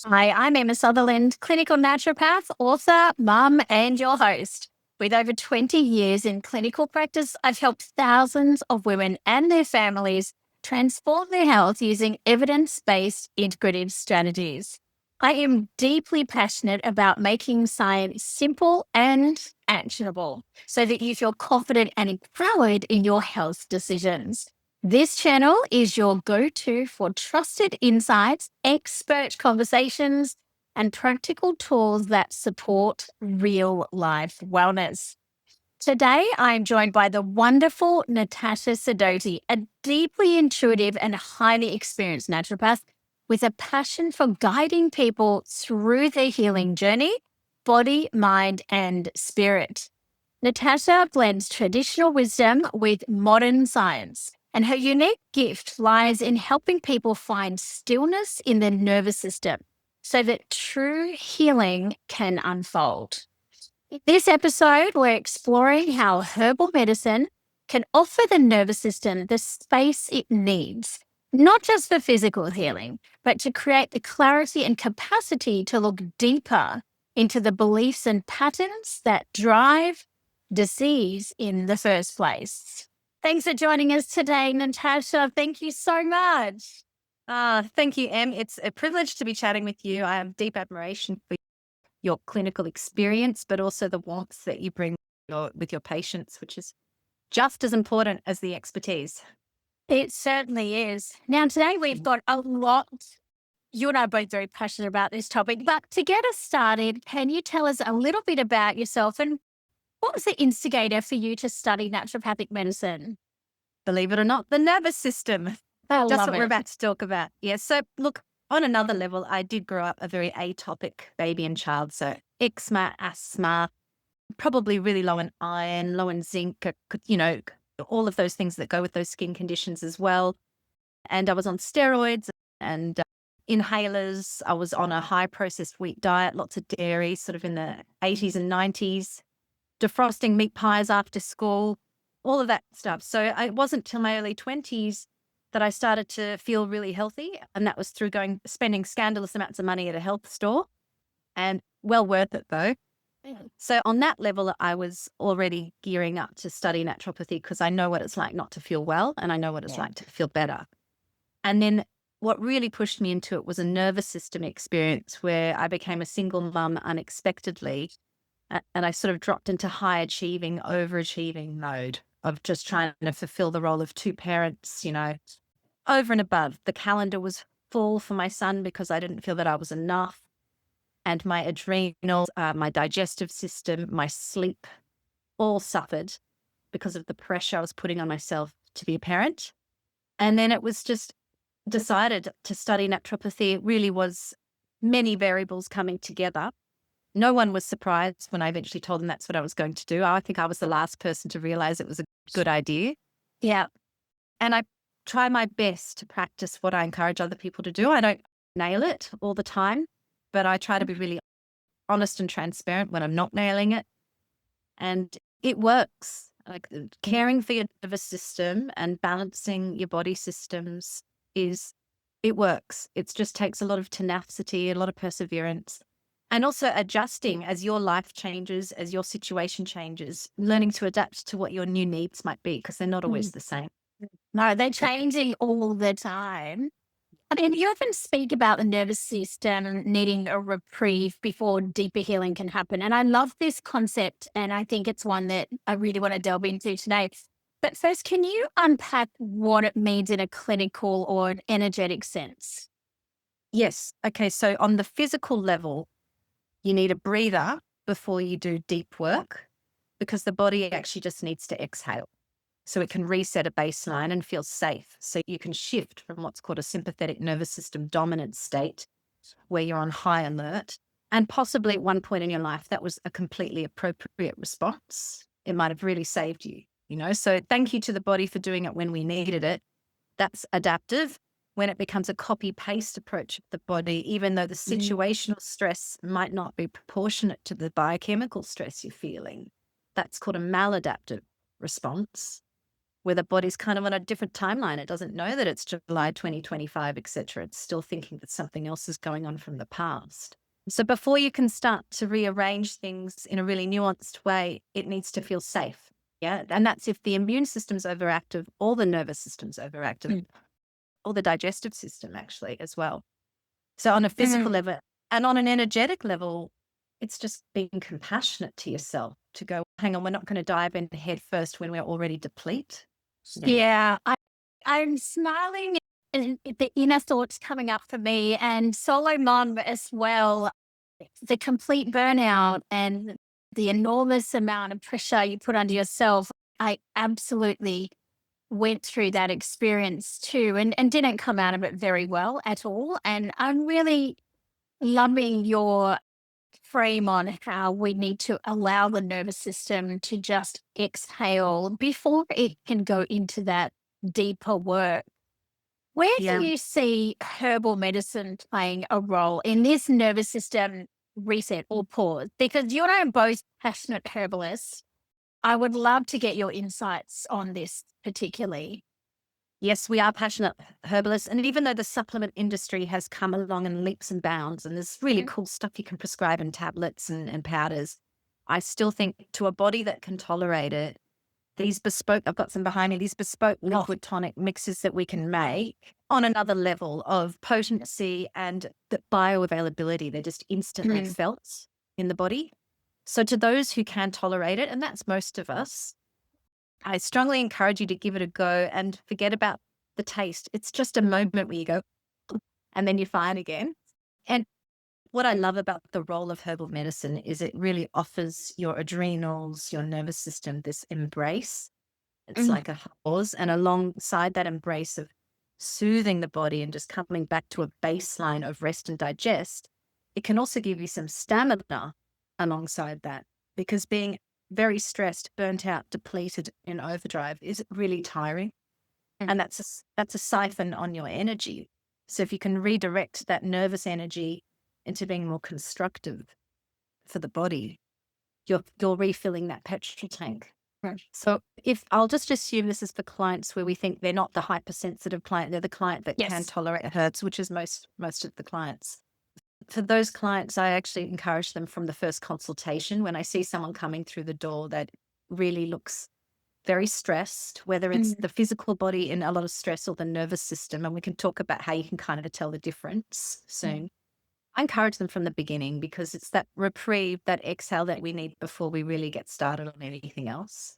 Hi, I'm Emma Sutherland, clinical naturopath, author, mum, and your host. With over 20 years in clinical practice, I've helped thousands of women and their families transform their health using evidence based integrative strategies. I am deeply passionate about making science simple and actionable so that you feel confident and empowered in your health decisions. This channel is your go to for trusted insights, expert conversations, and practical tools that support real life wellness. Today, I'm joined by the wonderful Natasha Sidoti, a deeply intuitive and highly experienced naturopath with a passion for guiding people through their healing journey, body, mind, and spirit. Natasha blends traditional wisdom with modern science, and her unique gift lies in helping people find stillness in their nervous system so that true healing can unfold. In this episode, we're exploring how herbal medicine can offer the nervous system the space it needs, not just for physical healing, but to create the clarity and capacity to look deeper into the beliefs and patterns that drive disease in the first place. Thanks for joining us today, Natasha. Thank you so much. Thank you, Em. It's a privilege to be chatting with you. I have deep admiration for your clinical experience, but also the warmth that you bring with your patients, which is just as important as the expertise. It certainly is. Now, today we've got a lot. You and I are both very passionate about this topic, but to get us started, can you tell us a little bit about yourself and what was the instigator for you to study naturopathic medicine? Believe it or not, the nervous system. I Just love what we're it. about to talk about. Yeah. So, look, on another level, I did grow up a very atopic baby and child. So, eczema, asthma, probably really low in iron, low in zinc, all of those things that go with those skin conditions as well. And I was on steroids and inhalers. I was on a high processed wheat diet, lots of dairy, sort of in the 80s and 90s, defrosting meat pies after school, all of that stuff. So it wasn't till my early 20s that I started to feel really healthy. And that was through spending scandalous amounts of money at a health store, and well worth it though. So on that level, I was already gearing up to study naturopathy because I know what it's like not to feel well and I know what it's like to feel better. And then what really pushed me into it was a nervous system experience where I became a single mum unexpectedly. And I sort of dropped into high achieving, overachieving mode of just trying to fulfill the role of two parents, over and above. The calendar was full for my son because I didn't feel that I was enough. And my adrenals, my digestive system, my sleep all suffered because of the pressure I was putting on myself to be a parent. And then it was just decided to study naturopathy. It really was many variables coming together. No one was surprised when I eventually told them that's what I was going to do. I think I was the last person to realize it was a good idea. Yeah. And I try my best to practice what I encourage other people to do. I don't nail it all the time, but I try to be really honest and transparent when I'm not nailing it. And it works. Like caring for your nervous system and balancing your body systems it works. It just takes a lot of tenacity, a lot of perseverance, and also adjusting as your life changes, as your situation changes, learning to adapt to what your new needs might be because they're not always the same. No, they're changing all the time. I mean, you often speak about the nervous system needing a reprieve before deeper healing can happen. And I love this concept. And I think it's one that I really want to delve into today. But first, can you unpack what it means in a clinical or an energetic sense? Yes. Okay. So on the physical level, you need a breather before you do deep work because the body actually just needs to exhale so it can reset a baseline and feel safe. So you can shift from what's called a sympathetic nervous system dominant state where you're on high alert. And possibly at one point in your life, that was a completely appropriate response. It might have really saved you, So thank you to the body for doing it when we needed it. That's adaptive. When it becomes a copy-paste approach of the body, even though the situational stress might not be proportionate to the biochemical stress you're feeling, that's called a maladaptive response. where the body's kind of on a different timeline. It doesn't know that it's July 2025, etc. It's still thinking that something else is going on from the past. So before you can start to rearrange things in a really nuanced way, it needs to feel safe. Yeah. And that's if the immune system's overactive, or the nervous system's overactive, or the digestive system actually as well. So on a physical level and on an energetic level, it's just being compassionate to yourself to go, hang on, we're not going to dive in head first when we're already deplete. Yeah, I'm smiling and the inner thoughts coming up for me, and solo mom as well. The complete burnout and the enormous amount of pressure you put under yourself. I absolutely went through that experience too, and didn't come out of it very well at all. And I'm really loving your frame on how we need to allow the nervous system to just exhale before it can go into that deeper work. Where Yeah. do you see herbal medicine playing a role in this nervous system reset or pause? Because you and I are both passionate herbalists. I would love to get your insights on this particularly. Yes, we are passionate herbalists. And even though the supplement industry has come along in leaps and bounds, and there's really cool stuff you can prescribe in tablets and powders, I still think to a body that can tolerate it, these bespoke, I've got some behind me, these bespoke liquid tonic mixes that we can make on another level of potency and the bioavailability, they're just instantly felt in the body. So to those who can tolerate it, and that's most of us, I strongly encourage you to give it a go and forget about the taste. It's just a moment where you go, and then you're fine again. And what I love about the role of herbal medicine is it really offers your adrenals, your nervous system, this embrace. It's like a pause, and alongside that embrace of soothing the body and just coming back to a baseline of rest and digest, it can also give you some stamina alongside that, because being very stressed, burnt out, depleted in overdrive is really tiring. And that's a siphon on your energy. So if you can redirect that nervous energy into being more constructive for the body, you're refilling that petrol tank. So if I'll just assume this is for clients where we think they're not the hypersensitive client, they're the client that can tolerate herbs, which is most of the clients. For those clients, I actually encourage them from the first consultation. When I see someone coming through the door that really looks very stressed, whether it's the physical body in a lot of stress or the nervous system, and we can talk about how you can kind of tell the difference soon. I encourage them from the beginning, because it's that reprieve, that exhale that we need before we really get started on anything else.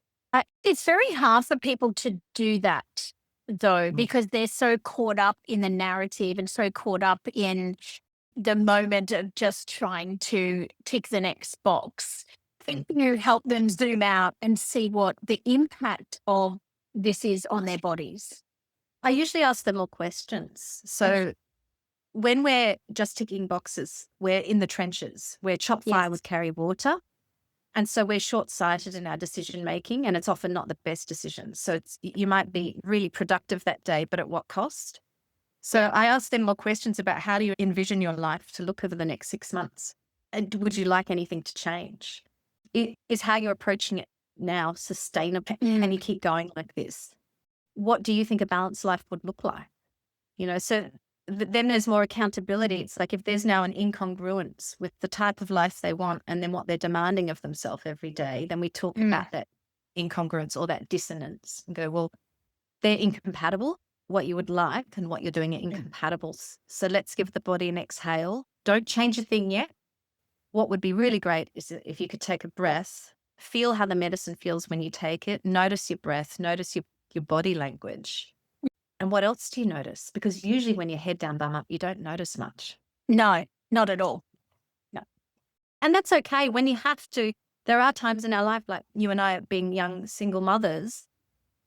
It's very hard for people to do that, though, because they're so caught up in the narrative and so caught up in the moment of just trying to tick the next box. Can you help them zoom out and see what the impact of this is on their bodies? I usually ask them more questions. So when we're just ticking boxes, we're in the trenches, where chop fire would carry water. And so we're short-sighted in our decision making, and it's often not the best decision. So you might be really productive that day, but at what cost? So I asked them more questions about, how do you envision your life to look over the next 6 months? And would you like anything to change? Is how you're approaching it now sustainable? Can you keep going like this? What do you think a balanced life would look like? So then there's more accountability. It's like, if there's now an incongruence with the type of life they want and then what they're demanding of themselves every day, then we talk about that incongruence or that dissonance and go, well, they're incompatible. What you would like and what you're doing are incompatible. So let's give the body an exhale. Don't change a thing yet. What would be really great is if you could take a breath, feel how the medicine feels when you take it, notice your breath, notice your body language. And what else do you notice? Because usually when you're head down, bum up, you don't notice much. No, not at all. No. And that's okay. When you have to, there are times in our life, like you and I being young single mothers,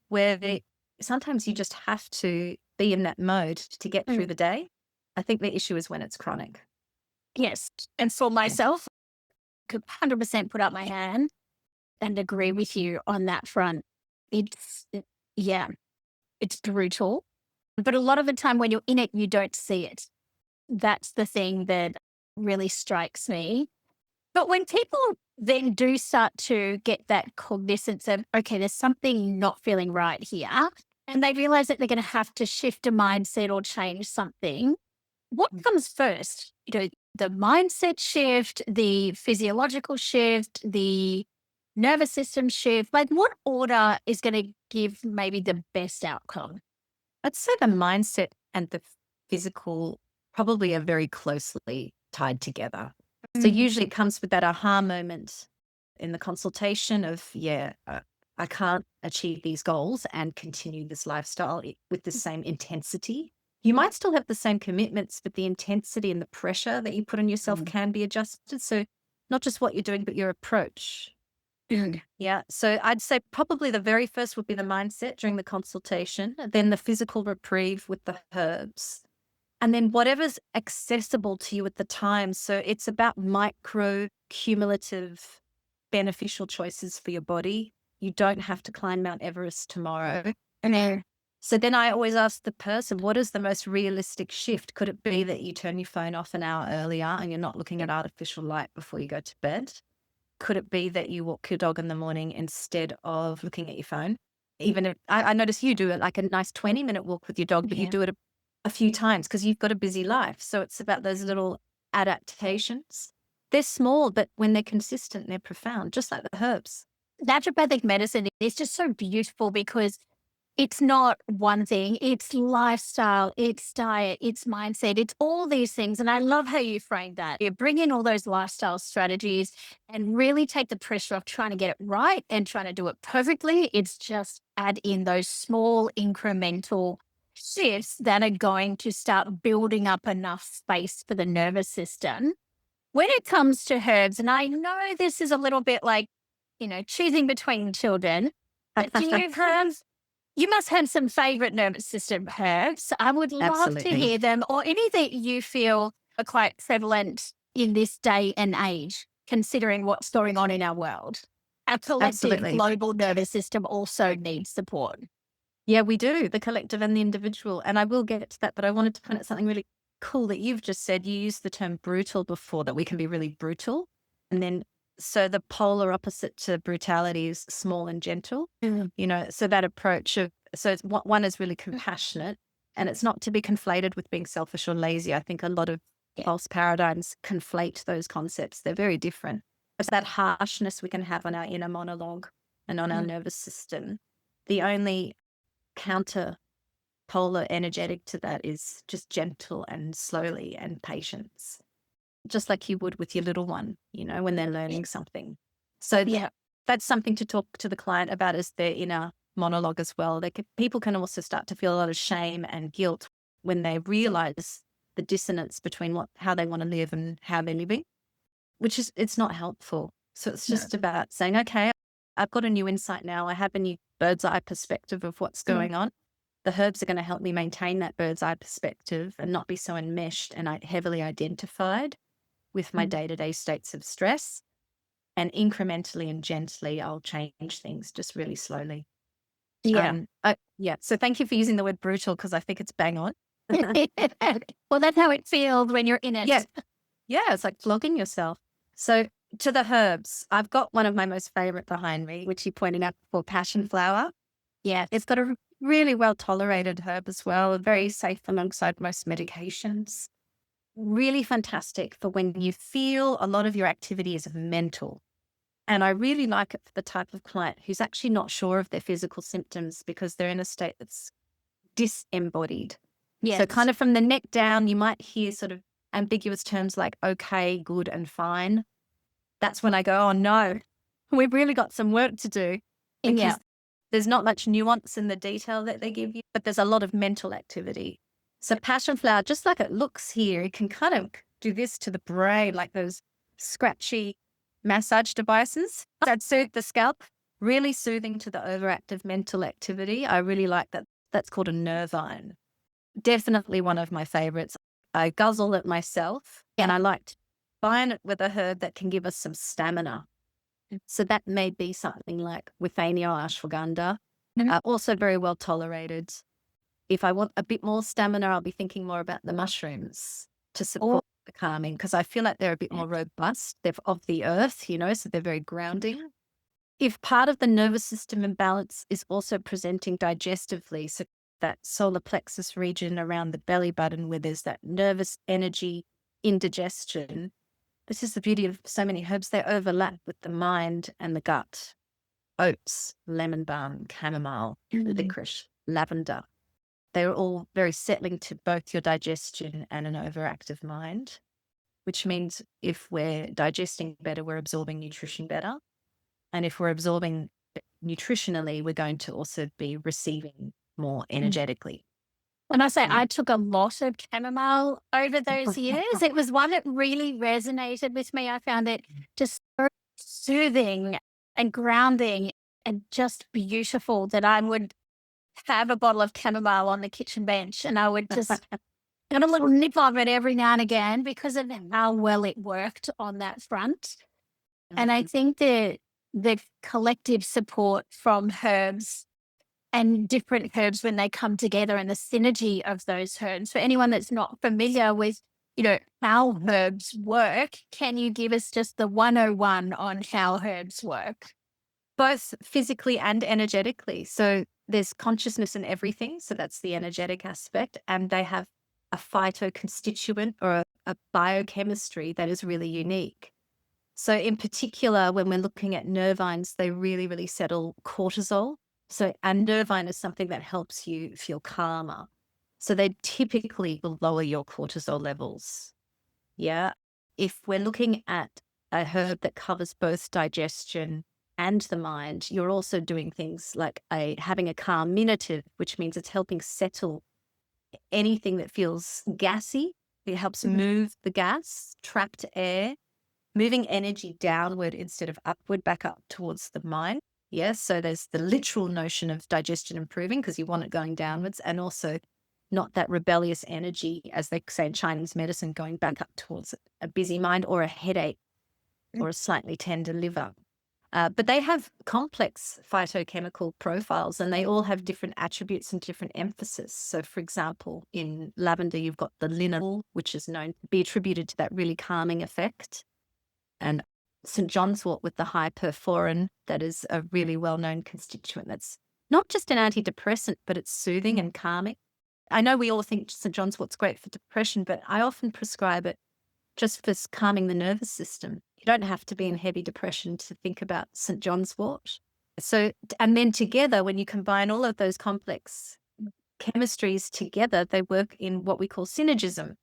where sometimes you just have to be in that mode to get through the day. I think the issue is when it's chronic. Yes. And for myself, I could 100% put up my hand and agree with you on that front. It's brutal. But a lot of the time when you're in it, you don't see it. That's the thing that really strikes me. But when people then do start to get that cognizance of, okay, there's something not feeling right here. And they realize that they're going to have to shift a mindset or change something. What comes first? The mindset shift, the physiological shift, the nervous system shift. Like, what order is going to give maybe the best outcome? I'd say the mindset and the physical probably are very closely tied together. So Mm. usually it comes with that aha moment in the consultation of, I can't achieve these goals and continue this lifestyle with the same intensity. You might still have the same commitments, but the intensity and the pressure that you put on yourself can be adjusted. So not just what you're doing, but your approach. Mm. Yeah. So I'd say probably the very first would be the mindset during the consultation, then the physical reprieve with the herbs, and then whatever's accessible to you at the time. So it's about micro, cumulative, beneficial choices for your body. You don't have to climb Mount Everest tomorrow. And So then I always ask the person, what is the most realistic shift? Could it be that you turn your phone off an hour earlier and you're not looking at artificial light before you go to bed? Could it be that you walk your dog in the morning instead of looking at your phone? Even if I notice you do it like a nice 20-minute walk with your dog, but you do it a few times because you've got a busy life. So it's about those little adaptations. They're small, but when they're consistent, they're profound, just like the herbs. naturopathic medicine is just so beautiful because it's not one thing, it's lifestyle, it's diet, it's mindset, it's all these things. And I love how you frame that. You bring in all those lifestyle strategies and really take the pressure off trying to get it right and trying to do it perfectly. It's just add in those small incremental shifts that are going to start building up enough space for the nervous system. When it comes to herbs, and I know this is a little bit like, choosing between children, but you must have some favorite nervous system herbs. I would love to Absolutely. hear them, or any that you feel are quite prevalent in this day and age, considering what's going on in our world. Our collective Absolutely. global nervous system also needs support. Yeah, we do, the collective and the individual. And I will get to that, but I wanted to point out something really cool that you've just said. You used the term brutal before, that we can be really brutal. And then, so the polar opposite to brutality is small and gentle, so that approach of, so it's, one is really compassionate, and it's not to be conflated with being selfish or lazy. I think a lot of false paradigms conflate those concepts. They're very different. It's that harshness we can have on our inner monologue and on our nervous system. The only counter polar energetic to that is just gentle and slowly and patience, just like you would with your little one, when they're learning something. So that's something to talk to the client about, is their inner monologue as well. People can also start to feel a lot of shame and guilt when they realize the dissonance between how they want to live and how they're living, it's not helpful. So it's just about saying, okay, I've got a new insight now. I have a new bird's eye perspective of what's going on. The herbs are going to help me maintain that bird's eye perspective and not be so enmeshed and heavily identified with my day-to-day states of stress. And incrementally and gently, I'll change things just really slowly. Yeah. So thank you for using the word brutal, because I think it's bang on. Well, that's how it feels when you're in it. Yeah. Yeah, it's like flogging yourself. So to the herbs, I've got one of my most favorite behind me, which you pointed out before, passion flower. Yeah. It's got a really well-tolerated herb as well, very safe alongside most medications. Really fantastic for when you feel a lot of your activity is mental. And I really like it for the type of client who's actually not sure of their physical symptoms because they're in a state that's disembodied. Yes. So kind of from the neck down, you might hear sort of ambiguous terms like okay, good, and fine. That's when I go, oh no, we've really got some work to do, because there's not much nuance in the detail that they give you, but there's a lot of mental activity. So passion flower, just like it looks here, it can kind of do this to the brain, like those scratchy massage devices that soothe the scalp, really soothing to the overactive mental activity. I really like that. That's called a nervine. Definitely one of my favorites. I guzzle it myself, and I like to combine it with a herb that can give us some stamina. So that may be something like withania or ashwagandha, also very well tolerated. If I want a bit more stamina, I'll be thinking more about the mushrooms to support calming because I feel like they're a bit more robust. They're of the earth, so they're very grounding. If part of the nervous system imbalance is also presenting digestively, so that solar plexus region around the belly button where there's that nervous energy indigestion, this is the beauty of so many herbs. They overlap with the mind and the gut. Oats, lemon balm, chamomile, licorice, lavender. They're all very settling to both your digestion and an overactive mind, which means if we're digesting better, we're absorbing nutrition better. And if we're absorbing nutritionally, we're going to also be receiving more energetically. When I say I took a lot of chamomile over those years, it was one that really resonated with me. I found it just so soothing and grounding and just beautiful that I would have a bottle of chamomile on the kitchen bench and I would just get a little nip of it every now and again because of how well it worked on that front. And I think the collective support from herbs and different herbs when they come together and the synergy of those herbs. For anyone that's not familiar with, how herbs work, can you give us just the 101 on how herbs work? Both physically and energetically. So there's consciousness in everything. So that's the energetic aspect. And they have a phytoconstituent or a biochemistry that is really unique. So in particular, when we're looking at nervines, they really, really settle cortisol. So a nervine is something that helps you feel calmer. So they typically will lower your cortisol levels. Yeah. If we're looking at a herb that covers both digestion and the mind, you're also doing things like having a carminative, which means it's helping settle anything that feels gassy. It helps move the gas, trapped air, moving energy downward instead of upward, back up towards the mind. Yes. So there's the literal notion of digestion improving because you want it going downwards, and also not that rebellious energy, as they say in Chinese medicine, going back up towards a busy mind or a headache or a slightly tender liver. But they have complex phytochemical profiles and they all have different attributes and different emphasis. So, for example, in lavender, you've got the linalool, which is known to be attributed to that really calming effect. And St. John's wort with the high perforin, that is a really well-known constituent that's not just an antidepressant, but it's soothing and calming. I know we all think St. John's wort's great for depression, but I often prescribe it just for calming the nervous system. You don't have to be in heavy depression to think about St. John's wort. So, and then together, when you combine all of those complex chemistries together, they work in what we call synergism.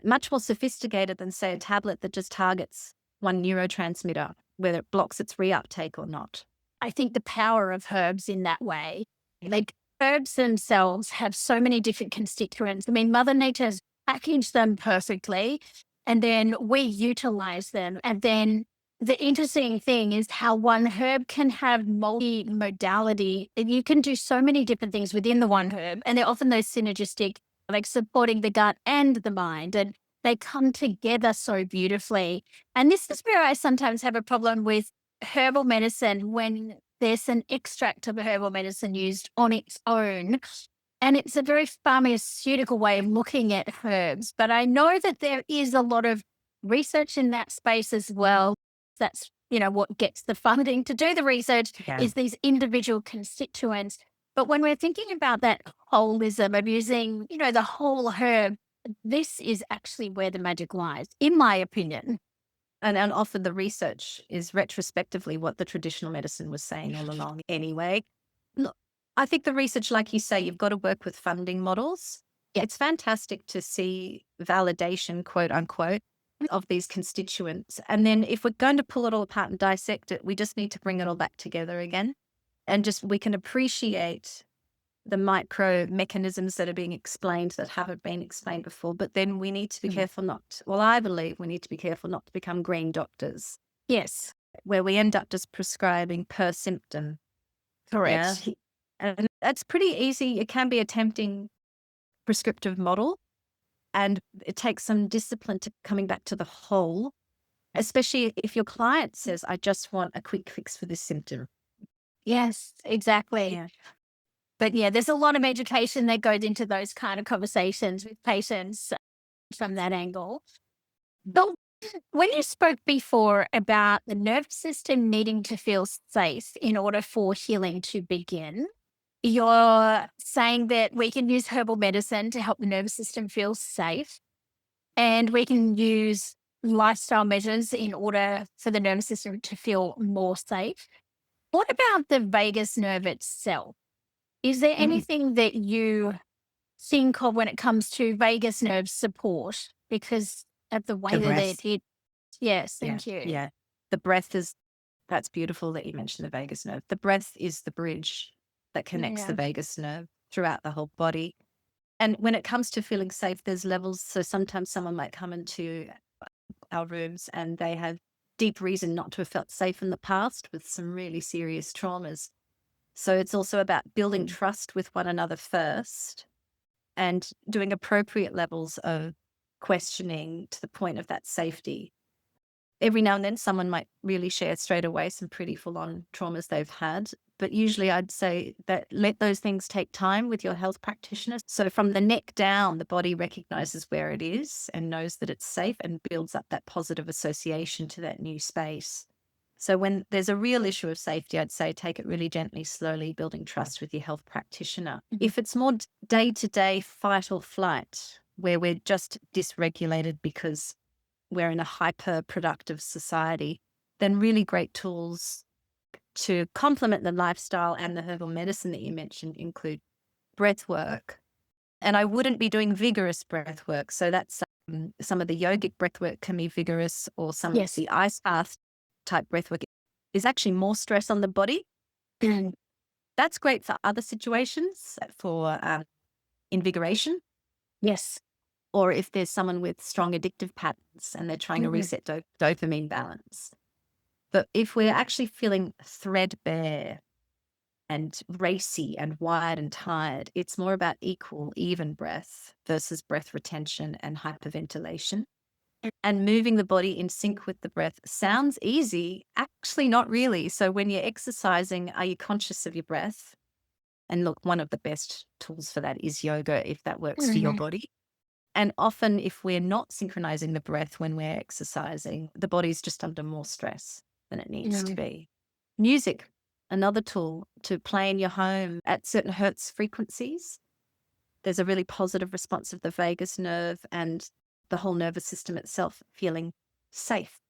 Much more sophisticated than, say, a tablet that just targets one neurotransmitter, whether it blocks its reuptake or not. I think the power of herbs in that way, like herbs themselves have so many different constituents. I mean, Mother Nature's packaged them perfectly and then we utilize them. And then the interesting thing is how one herb can have multi-modality. You can do so many different things within the one herb, and they're often those synergistic, like supporting the gut and the mind, and they come together so beautifully. And this is where I sometimes have a problem with herbal medicine when there's an extract of a herbal medicine used on its own. And it's a very pharmaceutical way of looking at herbs. But I know that there is a lot of research in that space as well. That's, what gets the funding to do the research is these individual constituents. But when we're thinking about that holism of using, the whole herb, this is actually where the magic lies, in my opinion. And often the research is retrospectively what the traditional medicine was saying all along anyway. Look, I think the research, like you say, you've got to work with funding models. It's fantastic to see validation, quote unquote, of these constituents. And then if we're going to pull it all apart and dissect it, we just need to bring it all back together again. And we can appreciate the micro mechanisms that are being explained that haven't been explained before. But then we need to be careful I believe we need to be careful not to become green doctors. Yes. Where we end up just prescribing per symptom. Correct. Yeah? And that's pretty easy. It can be a tempting prescriptive model. And it takes some discipline to coming back to the whole, especially if your client says, I just want a quick fix for this symptom. Yes, exactly. Yeah. But there's a lot of education that goes into those kind of conversations with patients. from that angle. But when you spoke before about the nervous system needing to feel safe in order for healing to begin, you're saying that we can use herbal medicine to help the nervous system feel safe, and we can use lifestyle measures in order for the nervous system to feel more safe. What about the vagus nerve itself? Is there Mm. anything that you think of when it comes to vagus nerve support? Because of the way The that breath. yes, Yeah. thank you. Yeah. The breath is, that's beautiful that you mentioned the vagus nerve. The breath is the bridge that connects the Yeah. vagus nerve throughout the whole body. And when it comes to feeling safe, there's levels. So sometimes someone might come into our rooms and they have deep reason not to have felt safe in the past with some really serious traumas. So it's also about building trust with one another first and doing appropriate levels of questioning to the point of that safety. Every now and then, someone might really share straight away some pretty full on traumas they've had. But usually, I'd say that let those things take time with your health practitioner. So, from the neck down, the body recognizes where it is and knows that it's safe and builds up that positive association to that new space. So, when there's a real issue of safety, I'd say take it really gently, slowly, building trust with your health practitioner. If it's more day to day fight or flight, where we're just dysregulated because we're in a hyper productive society, then really great tools to complement the lifestyle and the herbal medicine that you mentioned include breath work. And I wouldn't be doing vigorous breath work. So that's some of the yogic breath work can be vigorous, or some of Yes. the ice bath type breath work is actually more stress on the body. Mm. That's great for other situations, for invigoration, Yes. or if there's someone with strong addictive patterns and they're trying to Mhm. reset dopamine balance. But if we're actually feeling threadbare and racy and wired and tired, it's more about equal, even breath versus breath retention and hyperventilation. And moving the body in sync with the breath sounds easy, actually, not really. So, when you're exercising, are you conscious of your breath? And look, one of the best tools for that is yoga, if that works for your Mhm. body. And often, if we're not synchronizing the breath when we're exercising, the body's just under more stress than it needs to Mm. be. Music, another tool to play in your home at certain hertz frequencies. There's a really positive response of the vagus nerve and the whole nervous system itself feeling safe.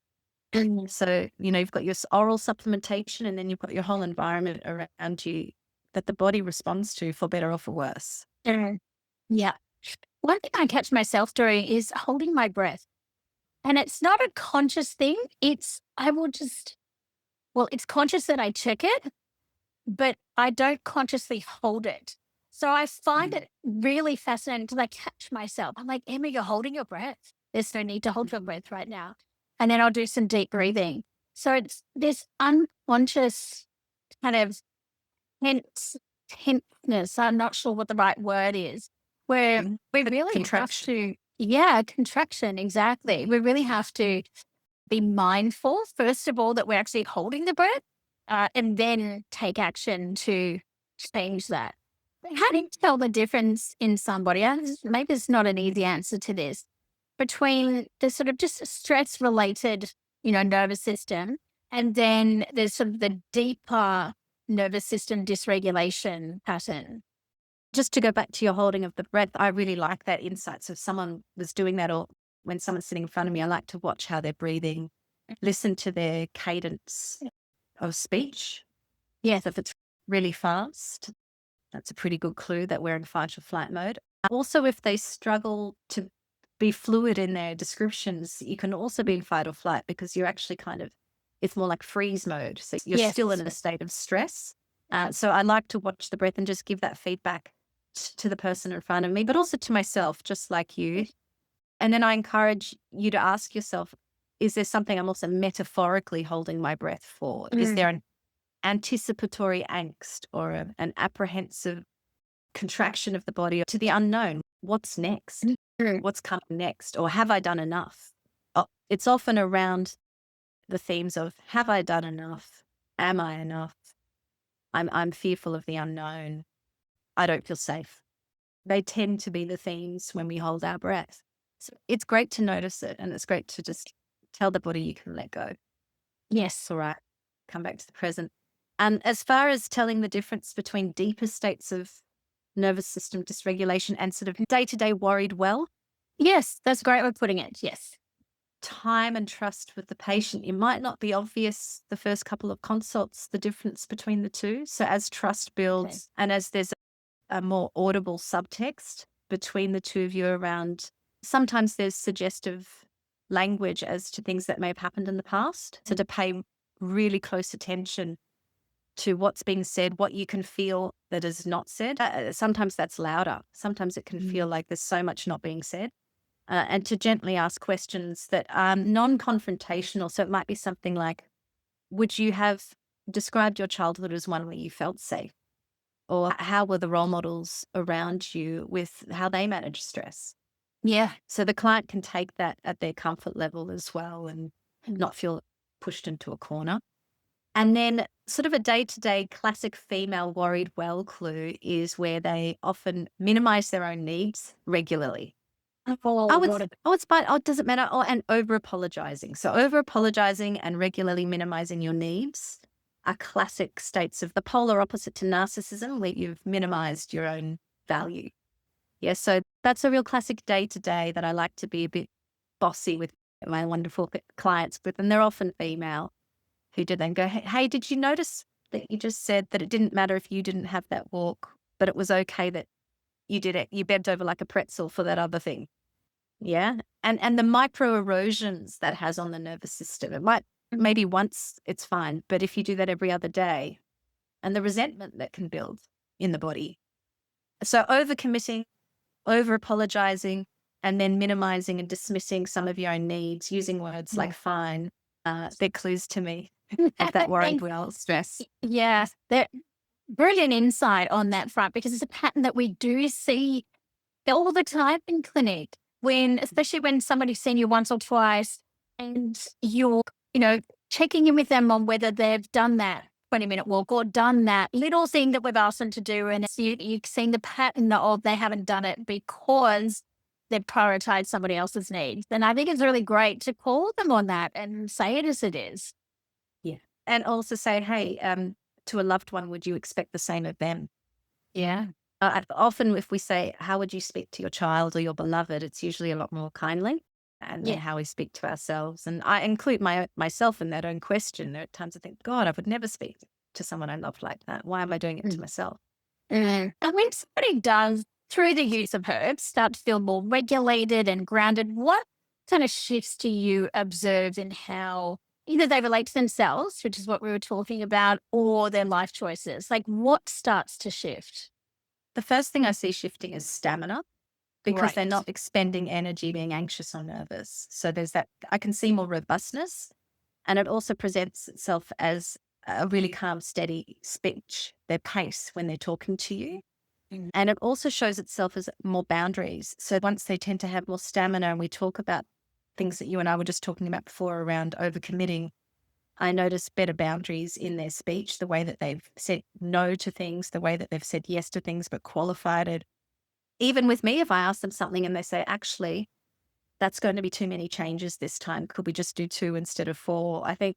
Mm. So, you've got your oral supplementation, and then you've got your whole environment around you that the body responds to, for better or for worse. Mm. Yeah. One thing I catch myself doing is holding my breath. And it's not a conscious thing. I will just, well, it's conscious that I check it, but I don't consciously hold it. So I find Mhm. it really fascinating because I catch myself. I'm like, Emma, you're holding your breath. There's no need to hold your breath right now. And then I'll do some deep breathing. So it's this unconscious kind of tense, tenseness. I'm not sure what the right word is, where we really have Contraction. to, yeah, contraction, exactly. We really have to be mindful, first of all, that we're actually holding the breath, and then take action to change that. How do you tell the difference in somebody? Maybe it's not an easy answer to this, between the sort of just stress related, nervous system, and then there's sort of the deeper nervous system dysregulation pattern. Just to go back to your holding of the breath, I really like that insight. So if someone was doing that, or when someone's sitting in front of me, I like to watch how they're breathing, listen to their cadence of speech. Yes. So if it's really fast, that's a pretty good clue that we're in fight or flight mode. Also, if they struggle to be fluid in their descriptions, you can also be in fight or flight because you're actually it's more like freeze mode. So you're still in Yes. a state of stress. So I like to watch the breath and just give that feedback to the person in front of me, but also to myself, just like you. And then I encourage you to ask yourself, is there something I'm also metaphorically holding my breath for? Is Mm. there an anticipatory angst or an apprehensive contraction of the body to the unknown? What's next? Mm. What's coming next? Or have I done enough? It's often around the themes of, have I done enough? Am I enough? I'm fearful of the unknown. I don't feel safe. They tend to be the themes when we hold our breath. So it's great to notice it, and it's great to just tell the body you can let go. Yes. All right. Come back to the present. And as far as telling the difference between deeper states of nervous system dysregulation and sort of day to day worried well, Yes, that's a great way of putting it. Yes. time and trust with the patient. It might not be obvious the first couple of consults, the difference between the two. So as trust Okay. builds and as there's a more audible subtext between the two of you around, sometimes there's suggestive language as to things that may have happened in the past. So to pay really close attention to what's being said, what you can feel that is not said. Sometimes that's louder. Sometimes it can feel like there's so much not being said. And to gently ask questions that are non-confrontational. So it might be something like, would you have described your childhood as one where you felt safe? Or how were the role models around you with how they manage stress? Yeah. So the client can take that at their comfort level as well and not feel pushed into a corner. And then sort of a day-to-day classic female worried well clue is where they often minimize their own needs regularly. Oh, Oh, what a it's fine. Oh, it doesn't matter. Oh, and over apologizing. So over apologizing and regularly minimizing your needs are classic states of the polar opposite to narcissism, where you've minimized your own value. Yeah. So that's a real classic day to day that I like to be a bit bossy with my wonderful clients with, and they're often female who do then go, hey, did you notice that you just said that it didn't matter if you didn't have that walk, but it was okay that you did it. You bent over like a pretzel for that other thing. Yeah. And the micro erosions that has on the nervous system, it might maybe once it's fine, but if you do that every other day, and the resentment that can build in the body. So overcommitting, over apologizing, and then minimizing and dismissing some of your own needs, using words like fine, they're clues to me of that worried Thank- well stress. Yeah, that brilliant insight on that front because it's a pattern that we do see all the time in clinic when, especially when somebody's seen you once or twice and you're, you know, checking in with them on whether they've done that 20-minute walk or done that little thing that we've asked them to do. And you've seen the pattern of they haven't done it because they've prioritized somebody else's needs. And I think it's really great to call them on that and say it as it is. Yeah. And also say, hey, to a loved one, would you expect the same of them? Yeah. Often, if we say, how would you speak to your child or your beloved, it's usually a lot more kindly and than Yeah. how we speak to ourselves. And I include myself in that own question. There are times I think, God, I would never speak to someone I love like that. Why am I doing it to myself? And when somebody does, through the use of herbs, start to feel more regulated and grounded, what kind of shifts do you observe in how either they relate to themselves, which is what we were talking about, or their life choices? Like what starts to shift? The first thing I see shifting is stamina because they're Right. not expending energy being anxious or nervous. So there's that, I can see more robustness. And it also presents itself as a really calm, steady speech, their pace when they're talking to you. And it also shows itself as more boundaries. So once they tend to have more stamina, and we talk about things that you and I were just talking about before around overcommitting, I notice better boundaries in their speech, the way that they've said no to things, the way that they've said yes to things, but qualified it. Even with me, if I ask them something and they say, actually, that's going to be too many changes this time. Could we just do 2 instead of 4? I think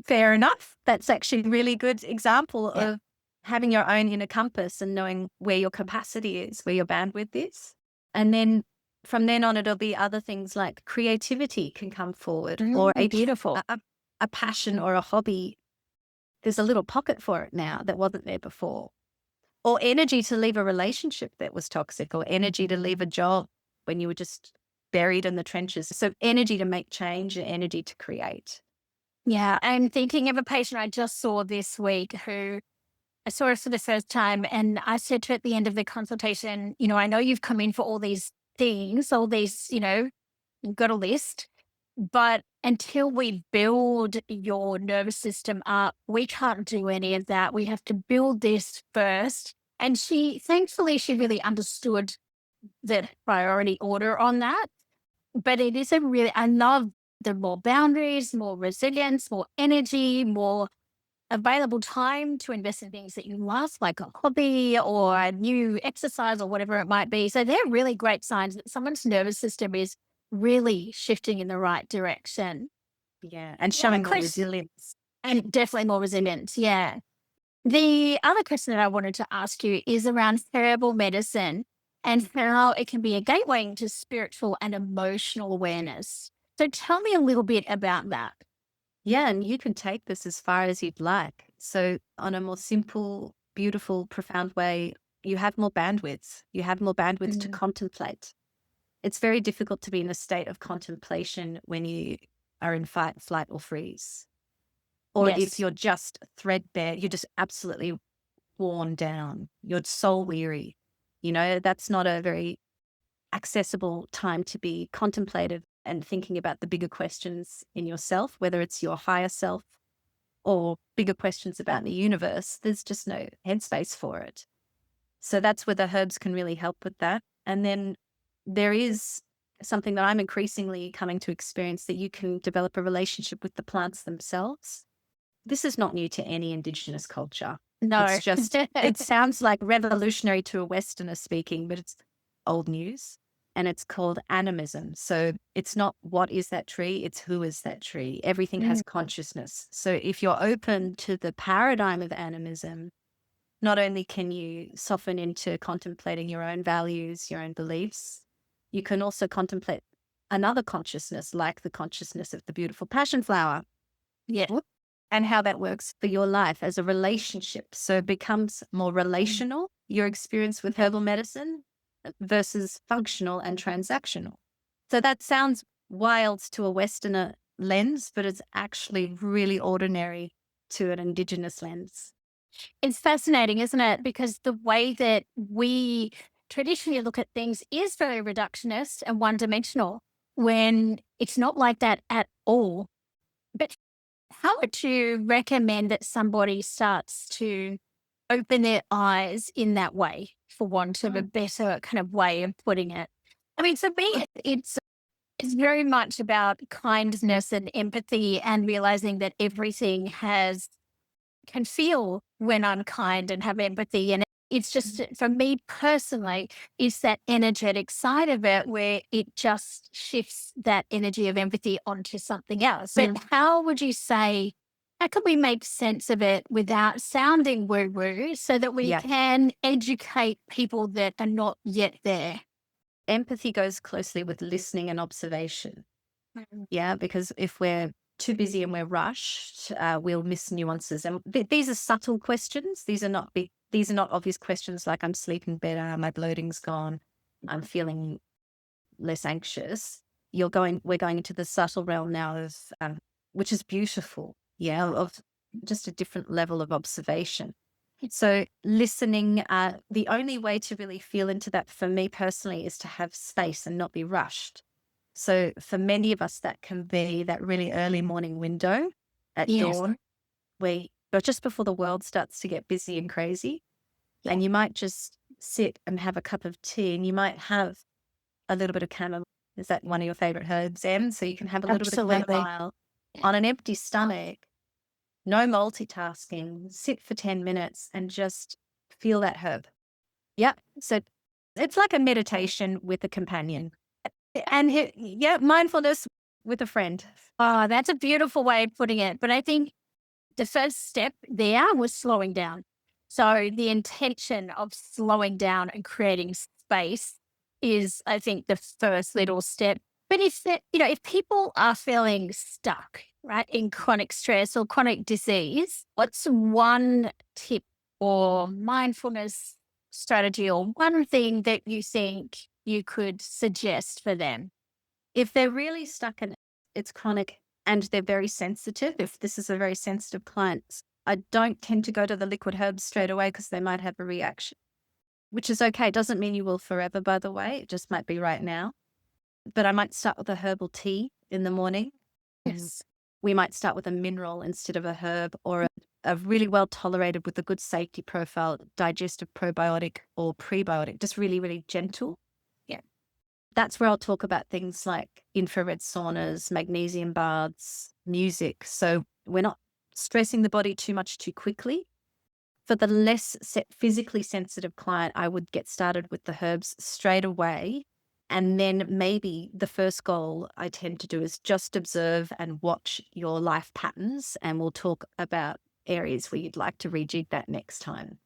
fair enough. That's actually a really good example of having your own inner compass and knowing where your capacity is, where your bandwidth is. And then from then on, it'll be other things like creativity can come forward or Beautiful. a passion or a hobby. There's a little pocket for it now that wasn't there before. Or energy to leave a relationship that was toxic, or energy to leave a job when you were just buried in the trenches. So energy to make change and energy to create. Yeah. I'm thinking of a patient I just saw this week who I saw her for the first time. And I said to her at the end of the consultation, I know you've come in for all these things, all these, you've got a list, but until we build your nervous system up, we can't do any of that. We have to build this first. And thankfully, she really understood the priority order on that. But it is I love the more boundaries, more resilience, more energy, more available time to invest in things that you love, like a hobby or a new exercise or whatever it might be. So they're really great signs that someone's nervous system is really shifting in the right direction. Yeah. And Well, showing more resilience. and definitely more resilience. Yeah. The other question that I wanted to ask you is around herbal medicine and how it can be a gateway into spiritual and emotional awareness. So tell me a little bit about that. Yeah, and you can take this as far as you'd like. So, on a more simple, beautiful, profound way, you have more bandwidth. You have more bandwidth to Mm. contemplate. It's very difficult to be in a state of contemplation when you are in fight, flight, or freeze. Or if Yes. you're just threadbare, you're just absolutely worn down, you're soul weary. That's not a very accessible time to be contemplative and thinking about the bigger questions in yourself, whether it's your higher self or bigger questions about the universe. There's just no headspace for it. So that's where the herbs can really help with that. And then there is something that I'm increasingly coming to experience, that you can develop a relationship with the plants themselves. This is not new to any Indigenous culture. No. It's just, it sounds like revolutionary to a Westerner speaking, but it's old news. And it's called animism. So it's not what is that tree, it's who is that tree. Everything has Mm. consciousness. So if you're open to the paradigm of animism, not only can you soften into contemplating your own values, your own beliefs, you can also contemplate another consciousness, like the consciousness of the beautiful passion flower, Yeah. and how that works for your life as a relationship. So it becomes more relational, your experience with herbal medicine, versus functional and transactional. So that sounds wild to a Westerner lens, but it's actually really ordinary to an Indigenous lens. It's fascinating, isn't it? Because the way that we traditionally look at things is very reductionist and one dimensional when it's not like that at all. But how would you recommend that somebody starts to open their eyes in that way, for want of a better kind of way of putting it? I mean, for me, it's very much about kindness and empathy and realizing that everything can feel when I'm kind and have empathy. And it's just, for me personally, it's that energetic side of it where it just shifts that energy of empathy onto something else. But how would you say, how can we make sense of it without sounding woo woo so that we Yeah. can educate people that are not yet there? Empathy goes closely with listening and observation. Mm. Yeah, because if we're too busy and we're rushed, we'll miss nuances. And these are subtle questions. These are not big. These are not obvious questions like I'm sleeping better, my bloating's gone, I'm feeling less anxious. We're going into the subtle realm now of, which is beautiful. Yeah, of just a different level of observation. So listening, the only way to really feel into that for me personally is to have space and not be rushed. So for many of us, that can be that really early morning window at Yes. dawn, but just before the world starts to get busy and crazy. Yeah. And you might just sit and have a cup of tea, and you might have a little bit of chamomile. Is that one of your favorite herbs, Em? So you can have a little bit of Absolutely. chamomile on an empty stomach, no multitasking, sit for 10 minutes and just feel that herb. Yeah. So it's like a meditation with a companion. And yeah, mindfulness with a friend. Oh, that's a beautiful way of putting it. But I think the first step there was slowing down. So the intention of slowing down and creating space is, I think, the first little step. But if people are feeling stuck, right, in chronic stress or chronic disease, what's one tip or mindfulness strategy or one thing that you think you could suggest for them? If they're really stuck in it's chronic and they're very sensitive, if this is a very sensitive client, I don't tend to go to the liquid herbs straight away because they might have a reaction, which is okay. Doesn't mean you will forever, by the way. It just might be right now. But I might start with a herbal tea in the morning. Yes. We might start with a mineral instead of a herb, or a really well tolerated with a good safety profile, digestive probiotic or prebiotic, just really, really gentle. Yeah. That's where I'll talk about things like infrared saunas, magnesium baths, music. So we're not stressing the body too much too quickly. For the less physically sensitive client, I would get started with the herbs straight away And then maybe the first goal I tend to do is just observe and watch your life patterns. And we'll talk about areas where you'd like to rejig that next time.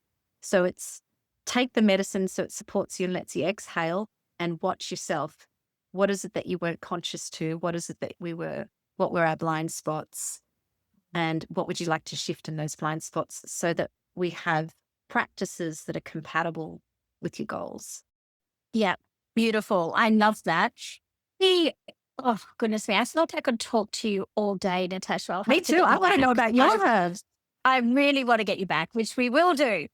So it's take the medicine so it supports you and lets you exhale, and watch yourself. What is it that you weren't conscious to? What is it that what were our blind spots? And what would you like to shift in those blind spots so that we have practices that are compatible with your goals? Yeah, beautiful. I love that. Oh, goodness me. I feel like I could talk to you all day, Natasha. I'll Me have to too. get I you want to know back. about yours. I really want to get you back, which we will do.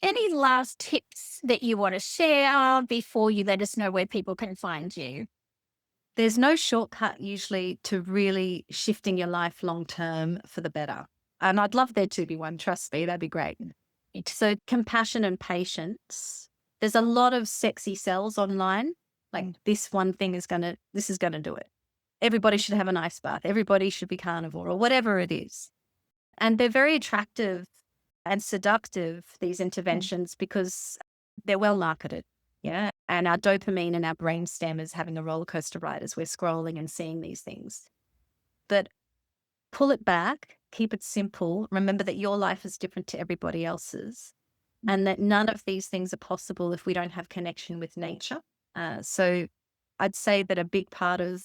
Any last tips that you want to share before you let us know where people can find you? There's no shortcut usually to really shifting your life long term for the better. And I'd love there to be one. Trust me, that'd be great. So compassion and patience. There's a lot of sexy sells online. Like this one thing is this is gonna do it. Everybody should have an ice bath. Everybody should be carnivore or whatever it is. And they're very attractive and seductive, these interventions, because they're well marketed. Yeah. And our dopamine and our brainstem is having a roller coaster ride as we're scrolling and seeing these things. But pull it back, keep it simple. Remember that your life is different to everybody else's, and that none of these things are possible if we don't have connection with nature. So I'd say that a big part of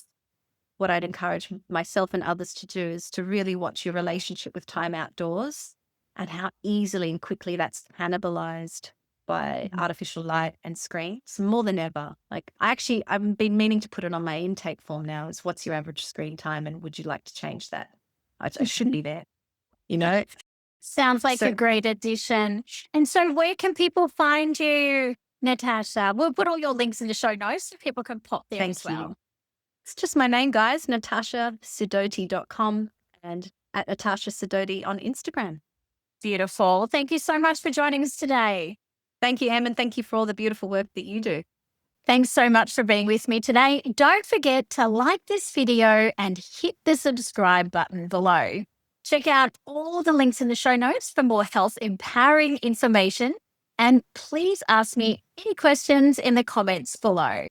what I'd encourage myself and others to do is to really watch your relationship with time outdoors and how easily and quickly that's cannibalized by artificial light and screens more than ever. Like I've been meaning to put it on my intake form now is what's your average screen time and would you like to change that? I should be there, you know? Sounds like a great addition. And so where can people find you, Natasha? We'll put all your links in the show notes so people can pop there as well. It's just my name, guys, natashasidoti.com and at Natasha Sidoti on Instagram. Beautiful. Thank you so much for joining us today. Thank you, Em, and thank you for all the beautiful work that you do. Thanks so much for being with me today. Don't forget to like this video and hit the subscribe button below. Check out all the links in the show notes for more health empowering information. And please ask me any questions in the comments below.